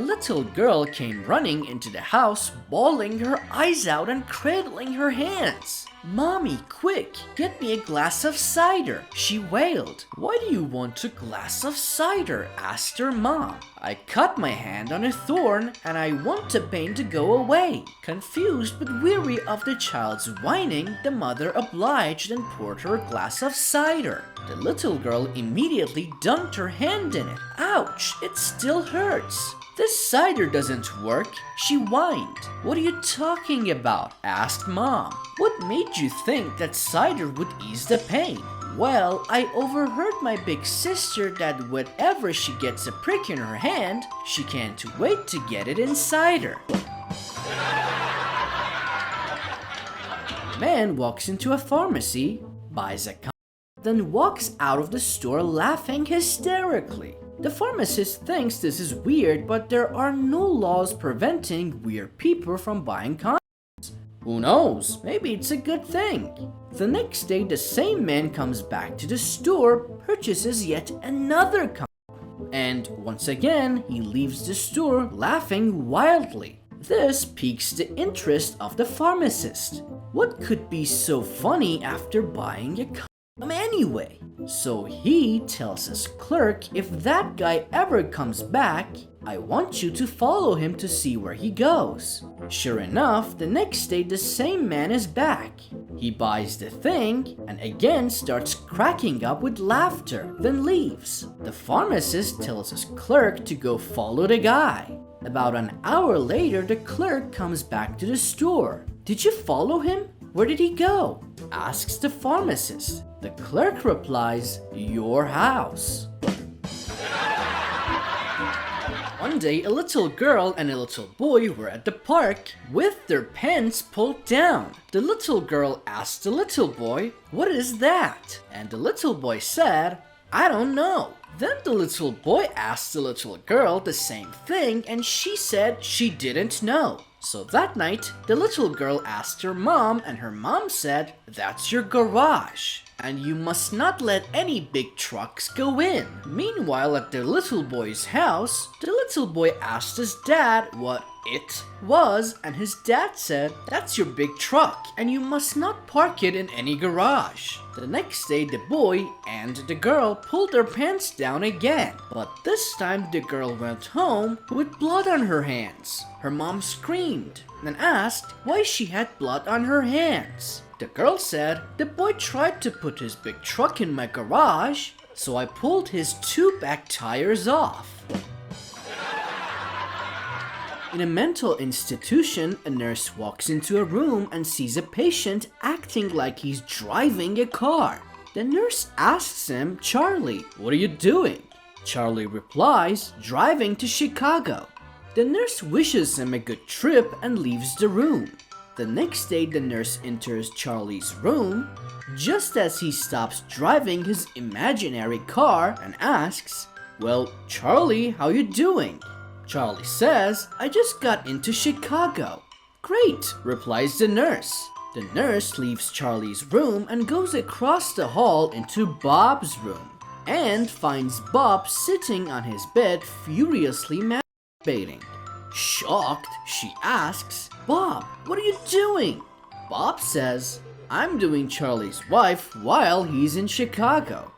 little girl came running into the house, bawling her eyes out and cradling her hands. "Mommy, quick, get me a glass of cider," she wailed. "Why do you want a glass of cider?" asked her mom. "I cut my hand on a thorn and I want the pain to go away." Confused but weary of the child's whining, the mother obliged and poured her a glass of cider. The little girl immediately dunked her hand in it. "Ouch, it still hurts." "This cider doesn't work," she whined. "What are you talking about?" asked Mom. "What made you think that cider would ease the pain?" "Well, I overheard my big sister that whenever she gets a prick in her hand, she can't wait to get it in cider." Man walks into a pharmacy, buys a condom, then walks out of the store laughing hysterically. The pharmacist thinks this is weird, but there are no laws preventing weird people from buying condoms. Who knows, maybe it's a good thing. The next day, the same man comes back to the store, purchases yet another condom, and once again, he leaves the store laughing wildly. This piques the interest of the pharmacist. What could be so funny after buying a condom anyway? So he tells his clerk, if that guy ever comes back, I want you to follow him to see where he goes. Sure enough, the next day the same man is back. He buys the thing and again starts cracking up with laughter, then leaves. The pharmacist tells his clerk to go follow the guy. About an hour later, the clerk comes back to the store. "Did you follow him? Where did he go?" asks the pharmacist. The clerk replies, "Your house." One day, a little girl and a little boy were at the park with their pants pulled down. The little girl asked the little boy, "What is that?" And the little boy said, "I don't know." Then the little boy asked the little girl the same thing and she said she didn't know. So that night, the little girl asked her mom and her mom said, "That's your garage, and you must not let any big trucks go in." Meanwhile, at the little boy's house, the little boy asked his dad what it was, and his dad said, "That's your big truck, and you must not park it in any garage." The next day, the boy and the girl pulled their pants down again, but this time the girl went home with blood on her hands. Her mom screamed and asked why she had blood on her hands. The girl said, "The boy tried to put his big truck in my garage, so I pulled his two back tires off." In a mental institution, a nurse walks into a room and sees a patient acting like he's driving a car. The nurse asks him, "Charlie, what are you doing?" Charlie replies, "Driving to Chicago." The nurse wishes him a good trip and leaves the room. The next day, the nurse enters Charlie's room just as he stops driving his imaginary car and asks, "Well, Charlie, how you doing?" Charlie says, "I just got into Chicago." "Great," replies the nurse. The nurse leaves Charlie's room and goes across the hall into Bob's room and finds Bob sitting on his bed furiously masturbating. Shocked, she asks, "Bob, what are you doing?" Bob says, "I'm doing Charlie's wife while he's in Chicago."